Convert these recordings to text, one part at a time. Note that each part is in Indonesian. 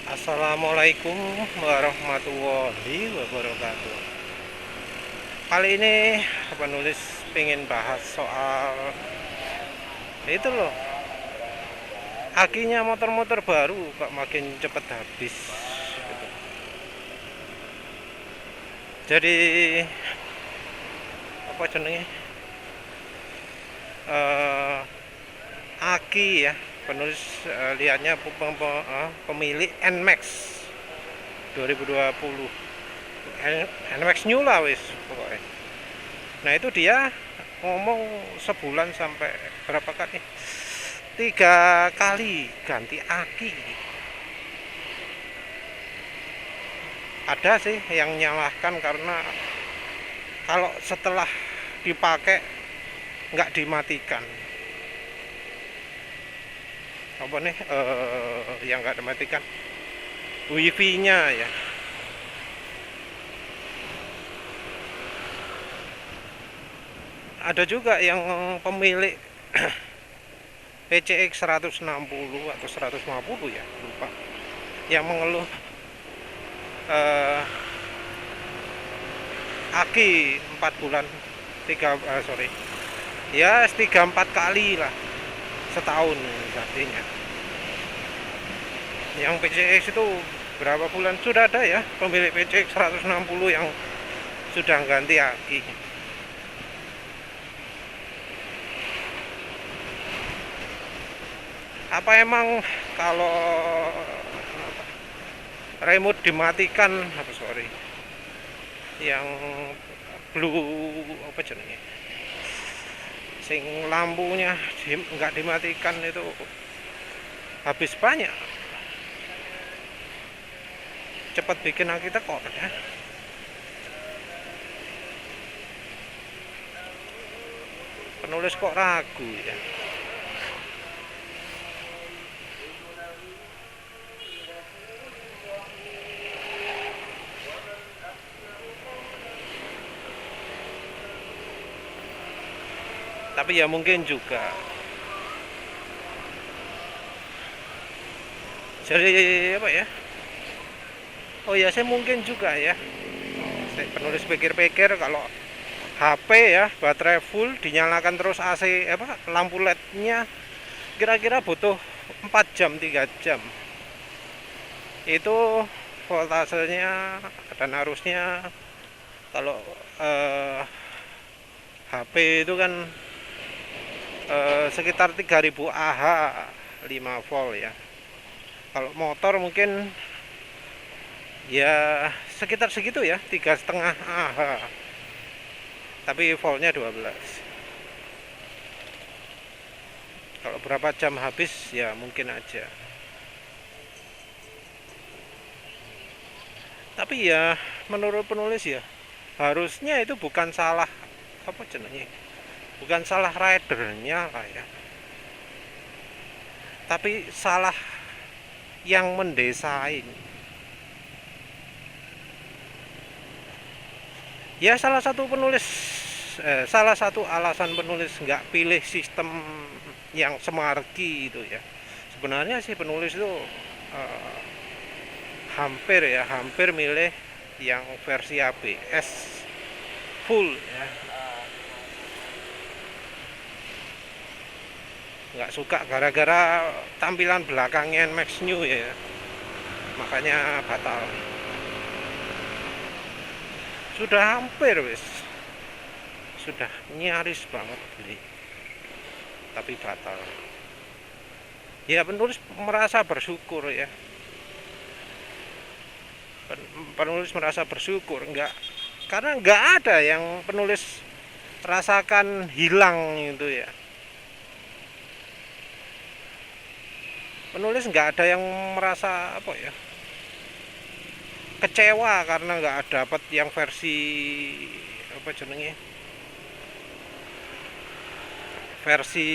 Assalamualaikum warahmatullahi wabarakatuh. Kali ini penulis pengen bahas soal itu loh, akinya motor-motor baru kok makin cepet habis gitu. Jadi apa jenenge, eh, aki ya, penulis lihatnya pemilik NMAX 2020, NMAX new lah wis pokoknya. Nah itu dia ngomong sebulan sampai berapa kali, 3 kali ganti aki. Ada sih yang nyalahkan karena kalau setelah dipakai nggak dimatikan, apa nih, yang nggak dimatikan wifi nya ya. Ada juga yang pemilik PCX 160 atau 150 ya, lupa, yang mengeluh aki 4 bulan, 3 sorry ya, 3-4 kali lah setahun gantinya. Yang PCX itu berapa bulan sudah ada ya, pemilik PCX 160 yang sudah ganti aki. Apa emang kalau remote dimatikan, apa sorry, yang blue apa jenenge, sing lampunya nggak dimatikan itu habis banyak, cepat bikin aki tekor ya. Penulis kok ragu ya. Tapi ya mungkin juga jadi apa ya, oh ya saya mungkin juga ya, saya penulis pikir-pikir kalau HP ya baterai full dinyalakan terus AC apa lampu LED-nya kira-kira butuh 4 jam 3 jam itu voltasenya dan arusnya. Kalau HP itu kan sekitar 3000 Ah 5 volt ya. Kalau motor mungkin ya sekitar segitu ya, 3,5 Ah, tapi voltnya 12. Kalau berapa jam habis ya mungkin aja. Tapi ya menurut penulis ya harusnya itu bukan salah apa jenenge, bukan salah ridernya lah ya, tapi salah yang mendesain. Ya salah satu alasan penulis nggak pilih sistem yang semarki itu ya. Sebenarnya sih penulis itu eh, hampir milih yang versi ABS full ya. Nggak suka gara-gara tampilan belakangnya Max New ya, makanya batal. Sudah hampir wis, sudah nyaris banget beli, tapi batal. Ya penulis merasa bersyukur ya, penulis merasa bersyukur nggak, karena nggak ada yang penulis rasakan hilang itu ya. Penulis nggak ada yang merasa apa ya, kecewa karena nggak dapat yang versi apa jenenge, versi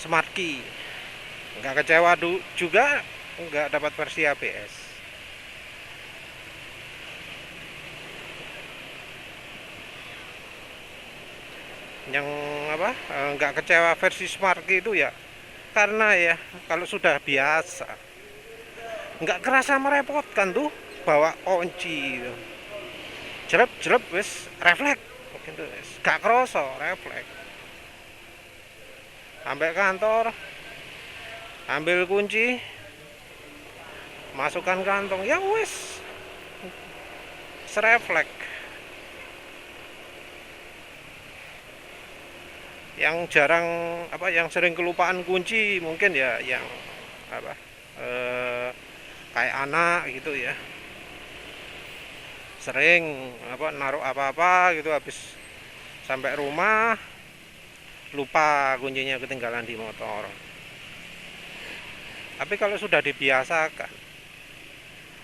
smart key. Nggak kecewa juga nggak dapat versi ABS. Yang apa, nggak kecewa versi smart key itu ya karena ya kalau sudah biasa nggak kerasa merepotkan tuh bawa kunci itu. Jelep jelep wis refleks gitu wis gak kerasa refleks. Sampai kantor ambil kunci masukkan kantong ya wis serefleks. Yang jarang yang sering kelupaan kunci mungkin ya yang apa kayak anak gitu ya, sering naruh apa-apa gitu habis sampai rumah lupa kuncinya ketinggalan di motor. Tapi kalau sudah dibiasakan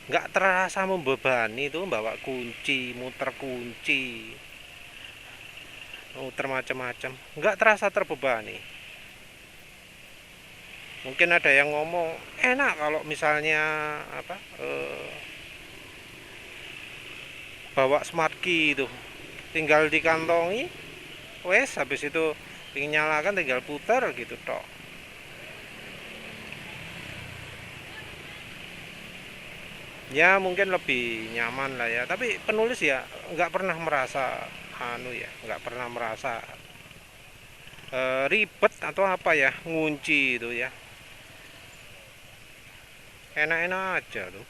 nggak terasa membebani tuh bawa kunci, muter macam-macam, nggak terasa terbebani. Mungkin ada yang ngomong enak kalau misalnya bawa smart key itu tinggal dikantongi wes habis itu ingin nyalakan tinggal putar gitu tok. Ya mungkin lebih nyaman lah ya, tapi penulis ya nggak pernah merasa nggak pernah merasa ribet atau apa ya ngunci itu ya, enak-enak aja tuh.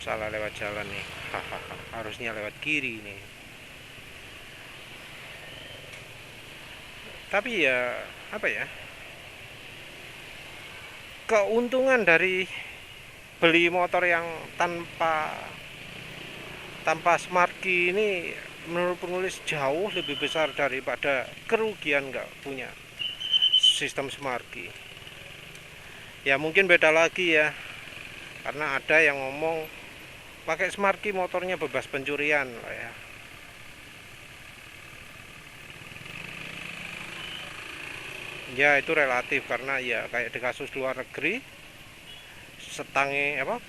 Salah lewat jalan nih, hahaha, harusnya lewat kiri nih. Tapi ya keuntungan dari beli motor yang tanpa smart key ini menurut penulis jauh lebih besar daripada kerugian nggak punya sistem smart key. Ya mungkin beda lagi ya, karena ada yang ngomong pakai smart key motornya bebas pencurian ya. Ya itu relatif karena ya kayak di kasus luar negeri,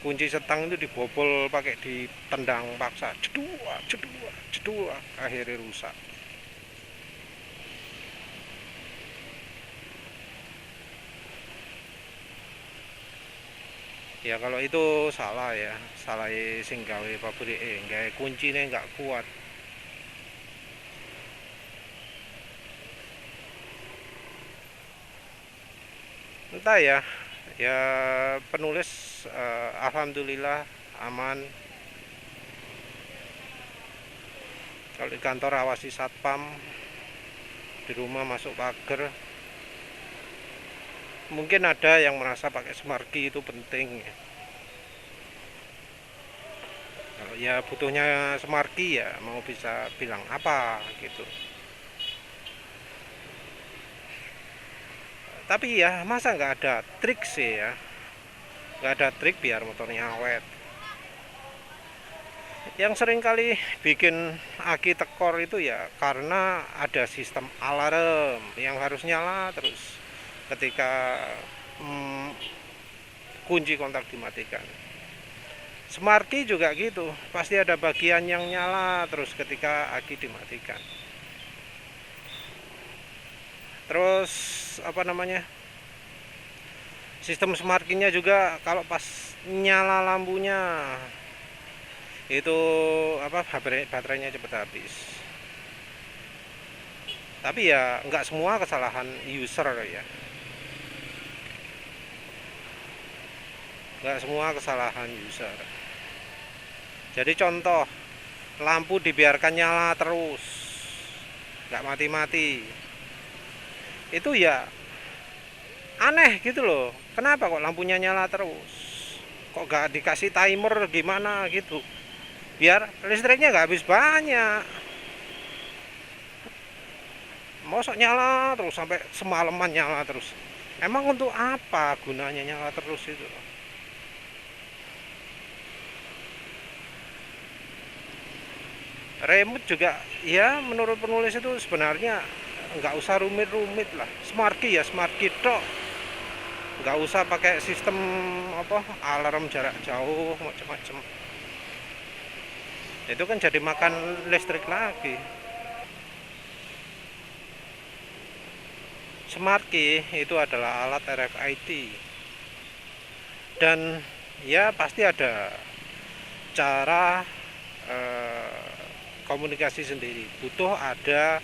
kunci setang itu dibobol pakai ditendang paksa, jedua akhirnya rusak. Ya kalau itu salah ya, salah sing gawe pabrik gawe kuncinya nggak kuat. Entah ya, penulis alhamdulillah aman. Kalau di kantor awasi satpam, di rumah masuk pagar. Mungkin ada yang merasa pakai smart key itu penting ya. Kalau ya butuhnya smart key ya mau bisa bilang apa gitu. Tapi ya masa nggak ada trik sih ya, nggak ada trik biar motornya awet. Yang sering kali bikin aki tekor itu ya karena ada sistem alarm yang harus nyala terus ketika kunci kontak dimatikan. Smart key juga gitu, pasti ada bagian yang nyala terus ketika aki dimatikan. Terus sistem smart key-nya juga kalau pas nyala lampunya itu baterainya cepat habis. Tapi ya nggak semua kesalahan user ya, nggak semua kesalahan user. Jadi contoh, lampu dibiarkan nyala terus nggak mati-mati, itu ya aneh gitu loh. Kenapa kok lampunya nyala terus, kok gak dikasih timer gimana gitu biar listriknya gak habis banyak. Mosok nyala terus sampai semalaman nyala terus, emang untuk apa gunanya nyala terus itu? Remote juga ya menurut penulis itu sebenarnya nggak usah rumit-rumit lah. Smart key ya smart key tok, nggak usah pakai sistem alarm jarak jauh macam-macam. Itu kan jadi makan listrik lagi. Smart key itu adalah alat RFID, dan ya pasti ada cara komunikasi sendiri. Butuh ada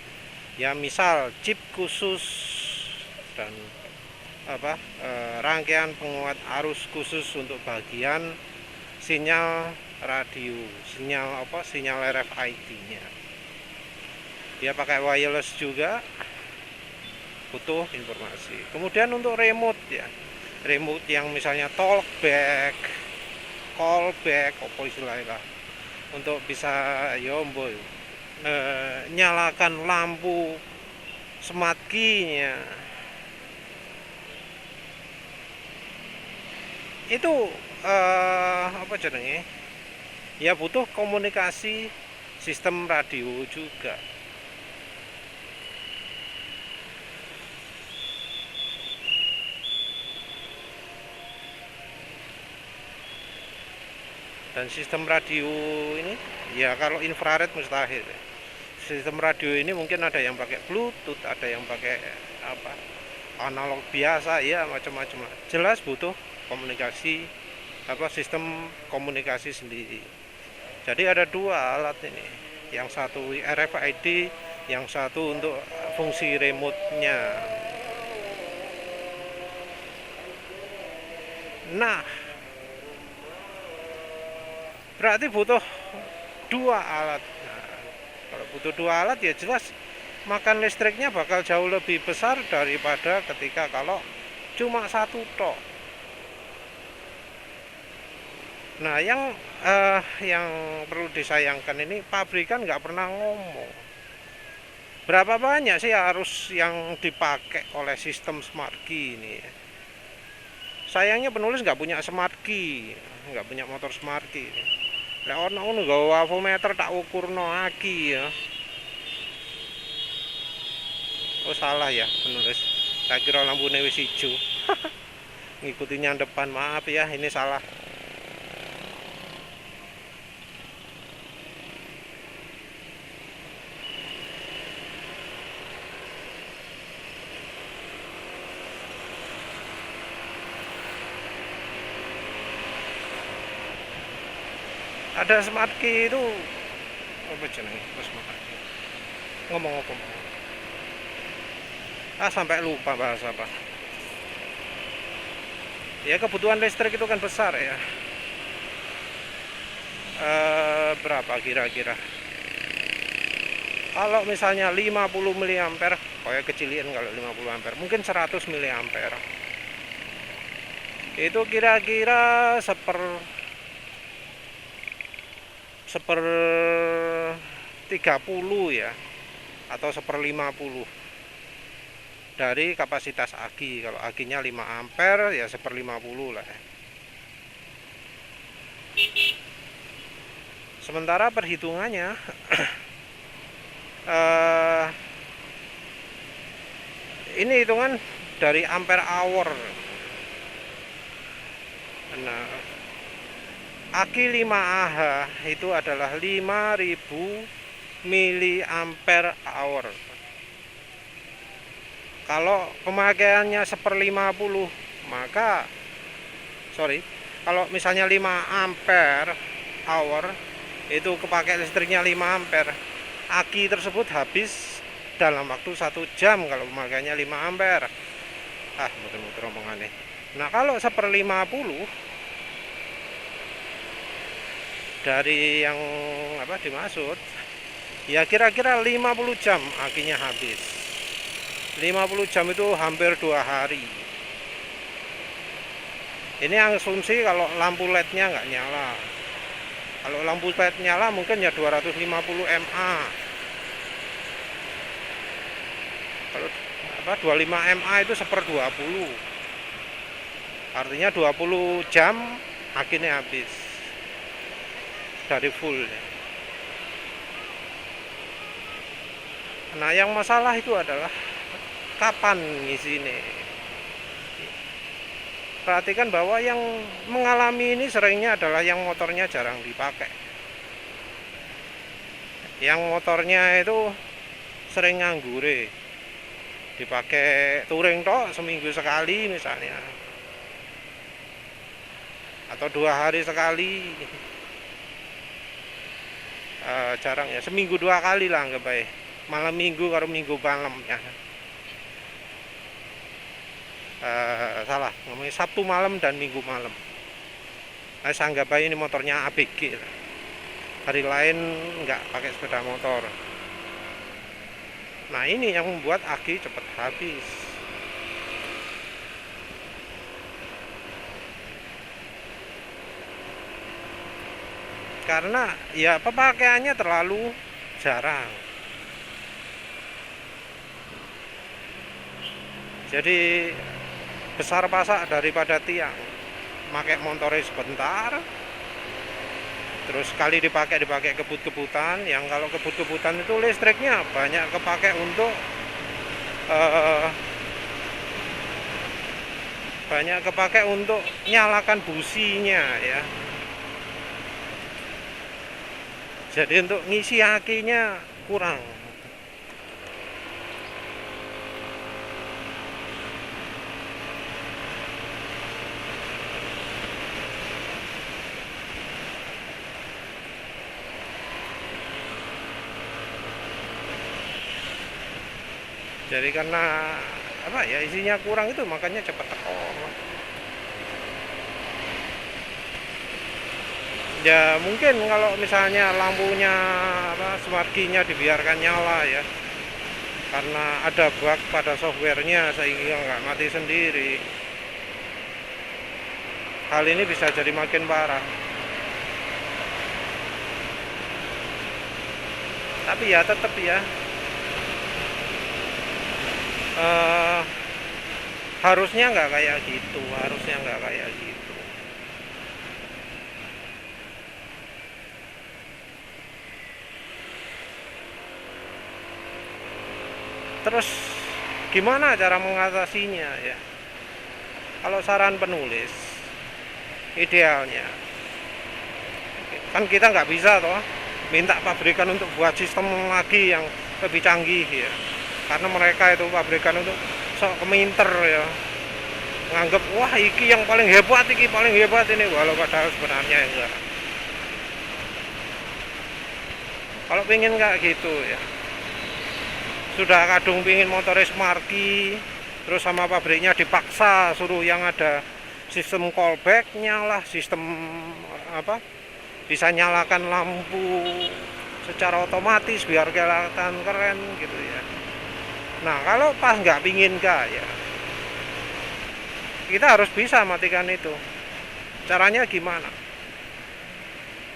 ya misal chip khusus dan rangkaian penguat arus khusus untuk bagian sinyal radio, sinyal RFID-nya. Dia pakai wireless juga, butuh informasi. Kemudian untuk remote ya, remote yang misalnya talkback, callback, apa istilahnya, untuk bisa nyalakan lampu smart key-nya. Itu apa jenenge? Ya butuh komunikasi sistem radio juga. Dan sistem radio ini ya kalau infrared mustahil. Sistem radio ini mungkin ada yang pakai Bluetooth, ada yang pakai analog biasa, ya macam-macam. Jelas butuh komunikasi sistem komunikasi sendiri. Jadi ada dua alat ini, yang satu RFID, yang satu untuk fungsi remote-nya. Nah, berarti butuh dua alat. Nah, kalau butuh dua alat ya jelas makan listriknya bakal jauh lebih besar daripada ketika kalau cuma satu tok. Nah, yang perlu disayangkan ini pabrikan nggak pernah ngomong berapa banyak sih arus yang dipakai oleh sistem smart key ini. Sayangnya penulis nggak punya smart key, nggak punya motor smart key. Lek ono ngono nggawa avometer tak ukurno aki ya. Oh salah ya penulis. Tak kira lampune wis ijo. Ngikutinya depan, maaf ya, ini salah. Ada smart key itu apa jenenge? Smart key. Ngomong apa? Sampai lupa bahasa apa. Ya kebutuhan listrik itu kan besar ya. Berapa kira-kira? Kalau misalnya 50 mA, kayak kecilin kalau 50 ampere, mungkin 100 mA. Itu kira-kira seper 30 ya, atau 1/50 dari kapasitas aki. Kalau akinya 5 ampere ya 1/50 lah ya. Sementara perhitungannya ini hitungan dari ampere hour. Nah, aki 5Ah itu adalah 5000 mAh. Kalau pemakaiannya 1/50, maka kalau misalnya 5 ampere hour itu kepakai listriknya 5 ampere, aki tersebut habis dalam waktu 1 jam kalau pemakaiannya 5 ampere. Muter-muter omongannya. Nah, kalau 1/50 dari yang dimaksud, ya kira-kira 50 jam akinya habis. 50 jam itu hampir 2 hari. Ini asumsi kalau lampu LED-nya nggak nyala. Kalau lampu LED nyala mungkin ya 250 mA. Kalau 25 mA itu 1/20. Artinya 20 jam akinya habis dari full. Nah, yang masalah itu adalah kapan ngisi ini. Perhatikan bahwa yang mengalami ini seringnya adalah yang motornya jarang dipakai. yang motornya itu sering nganggure, dipakai touring tok seminggu sekali misalnya, atau 2 hari sekali. Jarang ya, seminggu 2 kali lah nggak baik, malam minggu karo minggu malam ya. Salah ngomongnya, Sabtu malam dan Minggu malam. Saya anggap aja ini motornya ABG. Hari lain nggak pakai sepeda motor. Nah ini yang membuat aki cepat habis. Karena ya pemakaiannya terlalu jarang. Jadi besar pasak daripada tiang, pakai motornya sebentar, terus sekali dipakai kebut-kebutan. Yang kalau kebut-kebutan itu listriknya banyak kepakai untuk nyalakan businya ya. Jadi untuk ngisi akinya kurang. Jadi karena apa ya, isinya kurang itu makanya cepat teko. Ya mungkin kalau misalnya lampunya smart key-nya dibiarkan nyala ya, karena ada bug pada softwarenya sehingga nggak mati sendiri. Hal ini bisa jadi makin parah. Tapi ya tetap ya, harusnya nggak kayak gitu, Terus gimana cara mengatasinya ya? Kalau saran penulis, idealnya kan kita nggak bisa toh minta pabrikan untuk buat sistem lagi yang lebih canggih ya, karena mereka itu pabrikan untuk sok keminter ya, nganggep wah iki yang paling hebat ini, walau padahal sebenarnya enggak. Kalau pingin kayak gitu ya, sudah kadung pingin motornya smart key, terus sama pabriknya dipaksa suruh yang ada sistem callback-nya lah, sistem bisa nyalakan lampu secara otomatis biar kelihatan keren gitu ya. Nah kalau pas nggak pingin ya, kita harus bisa matikan itu. Caranya gimana?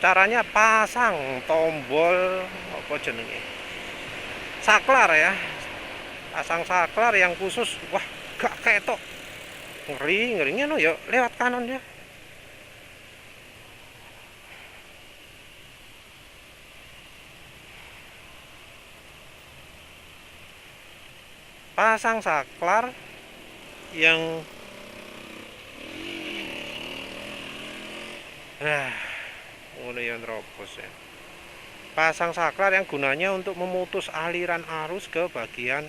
Caranya pasang tombol saklar ya, pasang saklar yang khusus. Wah gak ketok, ngerinya no ya, lewat kanan ya. Pasang saklar yang ngono ya terobos ya. Pasang saklar yang gunanya untuk memutus aliran arus ke bagian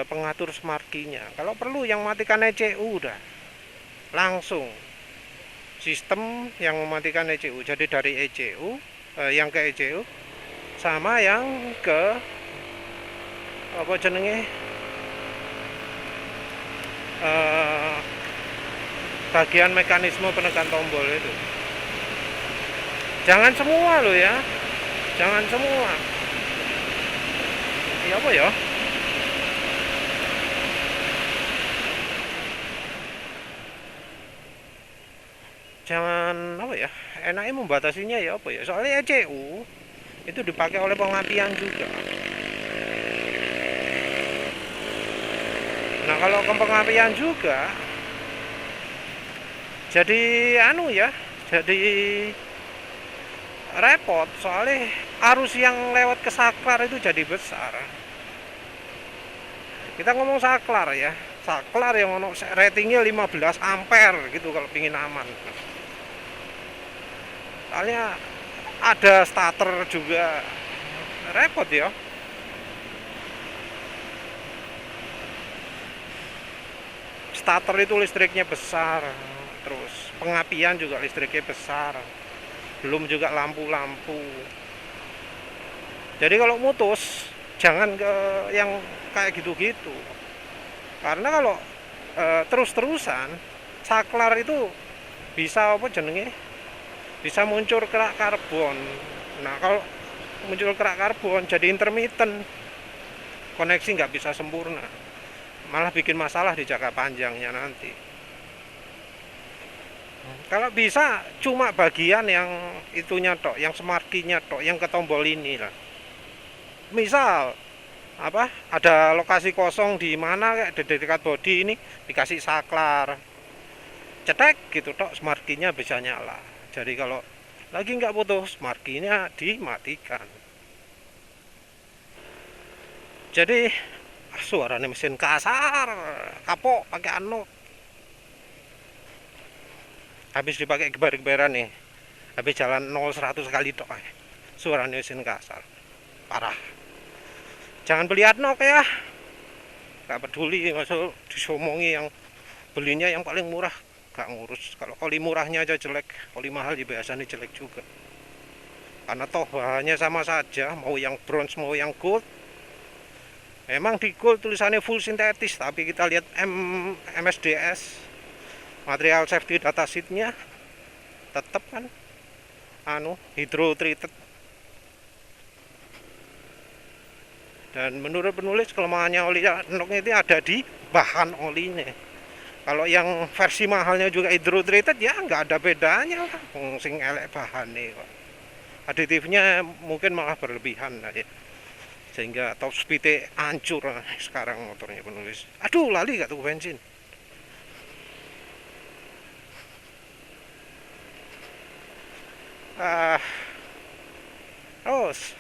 pengatur smart key-nya. Kalau perlu yang matikan ECU udah langsung sistem yang mematikan ECU. Jadi dari ECU yang ke ECU sama yang ke bagian mekanisme penekan tombol itu. Jangan semua loh ya, jangan semua. Ya apa ya? Jangan apa ya? Enaknya membatasinya ya apa ya? Soalnya ECU itu dipakai oleh pengapian juga. Nah kalau ke pengapian juga, jadi jadi repot, soalnya arus yang lewat ke saklar itu jadi besar. Kita ngomong saklar ya, saklar yang ratingnya 15 ampere gitu kalau pingin aman. Soalnya ada starter juga, repot ya. Starter itu listriknya besar, terus pengapian juga listriknya besar, belum juga lampu-lampu. Jadi kalau mutus jangan ke yang kayak gitu-gitu, karena kalau terus-terusan saklar itu bisa apa jenenge, bisa muncul kerak karbon. Nah kalau muncul kerak karbon jadi intermittent, koneksi nggak bisa sempurna, malah bikin masalah di jangka panjangnya nanti. Kalau bisa cuma bagian yang itunya tok, yang smart key-nya tok, yang ke tombol ini lah. Misal apa ada lokasi kosong di mana kayak di dekat body ini, dikasih saklar, cetek gitu tok, smart key-nya bisa nyala. Jadi kalau lagi nggak putus, smart key-nya dimatikan. Jadi suaranya mesin kasar, kapok pakai anok. Habis dipakai gebar-gebaran nih, habis jalan 0-100 kali tok, suaranya mesin kasar, parah. Jangan beli anok ya, nggak peduli, masuk disomongi yang belinya yang paling murah, nggak ngurus. Kalau oli murahnya aja jelek, oli mahal ya biasanya jelek juga. Karena toh bahannya sama saja, mau yang bronze mau yang gold. Memang di gold tulisannya full sintetis, tapi kita lihat MSDS, material safety data sheet-nya, tetap kan hydro treated. Dan menurut penulis kelemahannya oli anok itu ada di bahan olinya. Kalau yang versi mahalnya juga hydro treated ya nggak ada bedanya lah, sing elek bahannya kok. Aditifnya mungkin malah berlebihan lah ya, sehingga top speed hancur sekarang motornya penulis. Aduh, lali gak tuh bensin. Terus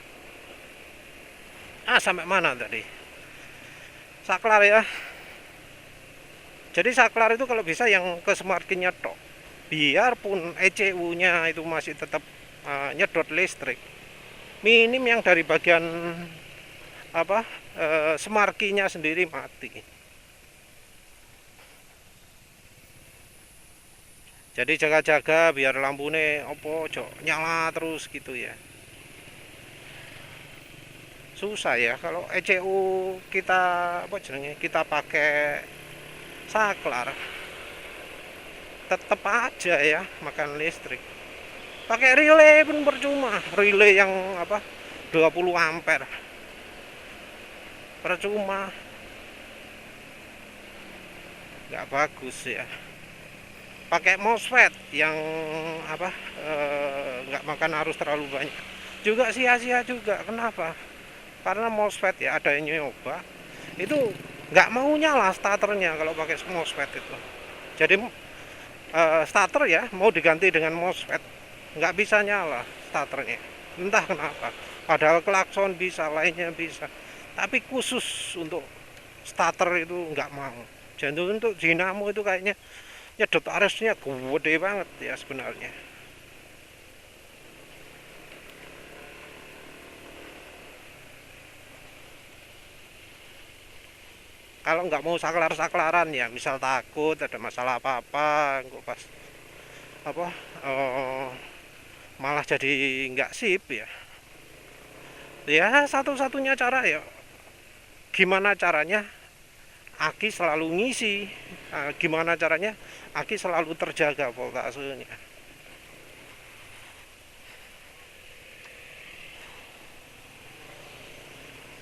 sampai mana tadi? Saklar ya. Jadi saklar itu kalau bisa yang ke smart key-nya tok, biarpun ECU-nya itu masih tetap nyedot listrik, minim yang dari bagian apa smart key-nya sendiri mati. Jadi jaga-jaga biar lampunya opo nyala terus gitu ya. Susah ya kalau ECU kita apa jenenge, kita pakai saklar, tetap aja ya makan listrik. Pakai relay pun percuma, relay yang apa 20 ampere percuma, nggak bagus ya. Pakai MOSFET yang apa nggak makan arus terlalu banyak juga sia-sia juga. Kenapa? Karena MOSFET ya, ada yang nyoba itu nggak mau nyala starternya kalau pakai MOSFET itu. Jadi starter ya mau diganti dengan MOSFET, nggak bisa nyala starternya, entah kenapa. Padahal klakson bisa, lainnya bisa, tapi khusus untuk starter itu nggak mau. Jadi untuk dinamo itu kayaknya nyedot arusnya gede banget ya sebenarnya. Kalau nggak mau saklar-saklaran ya, misal takut ada masalah apa-apa, kok pas apa malah jadi nggak sip ya. Ya satu-satunya cara ya, gimana caranya aki selalu ngisi, gimana caranya aki selalu terjaga voltasenya.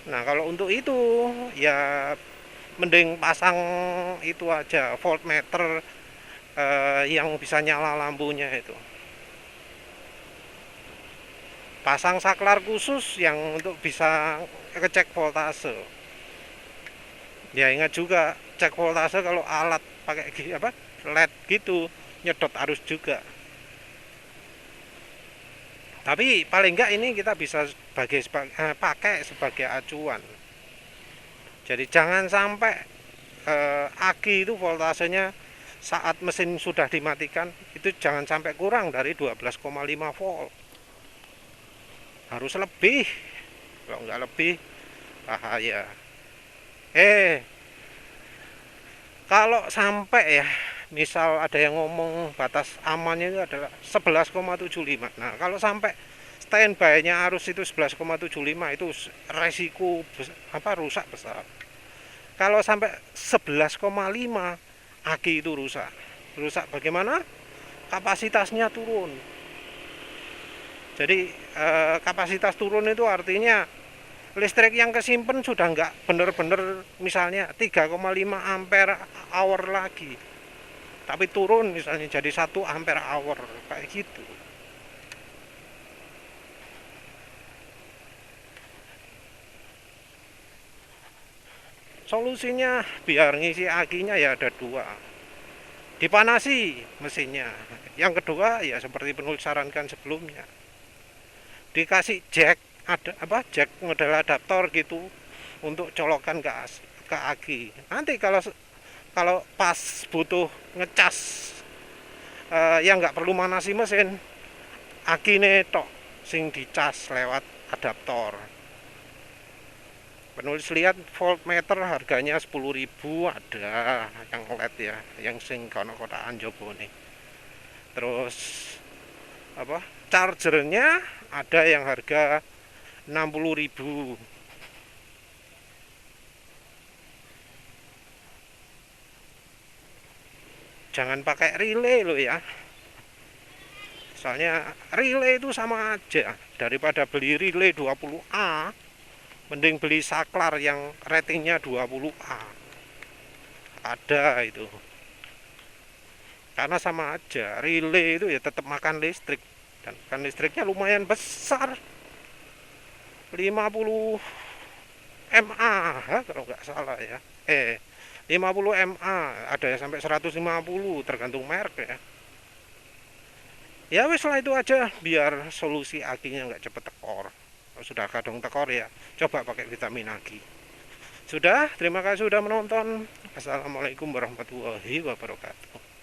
Nah kalau untuk itu ya mending pasang itu aja, voltmeter yang bisa nyala lampunya itu. Pasang saklar khusus yang untuk bisa ngecek voltase. Ya ingat juga cek voltase kalau alat pakai apa LED gitu nyedot arus juga. Tapi paling enggak ini kita bisa pakai sebagai acuan. Jadi jangan sampai aki itu voltasenya saat mesin sudah dimatikan itu jangan sampai kurang dari 12,5 volt. Harus lebih. kalau nggak lebih bahaya. eh Kalau sampai ya, misal ada yang ngomong batas amannya itu adalah 11,75. Nah, kalau sampai standby-nya arus itu 11,75 itu resiko rusak besar. Kalau sampai 11,5 aki itu rusak. Rusak bagaimana? Kapasitasnya turun. Jadi kapasitas turun itu artinya listrik yang kesimpan sudah nggak benar-benar misalnya 3,5 ampere hour lagi, tapi turun misalnya jadi 1 ampere hour kayak gitu. Solusinya biar ngisi akinya ya ada dua: dipanasi mesinnya, yang kedua ya seperti penulis sarankan sebelumnya, dikasih jack, ada jack model adaptor gitu untuk colokan ke aki. Nanti kalau kalau pas butuh ngecas yang nggak perlu manasi mesin, aki tok sing dicas lewat adaptor. Penulis lihat voltmeter harganya 10.000 ada yang LED ya, yang sing kotak-kotakan jopo nih. Terus chargernya ada yang harga 60.000. Jangan pakai relay loh ya, soalnya relay itu sama aja. Daripada beli relay 20A, mending beli saklar yang ratingnya 20A. Ada itu, karena sama aja, relay itu ya tetap makan listrik, dan makan listriknya lumayan besar, 50 mAh kalau nggak salah ya. 50 mAh, ada yang sampai 150 tergantung merek ya. Ya wis lah, itu aja biar solusi akinya nggak cepet tekor. Kalau sudah kadang tekor ya coba pakai vitamin aki. Sudah, terima kasih sudah menonton. Assalamualaikum warahmatullahi wabarakatuh.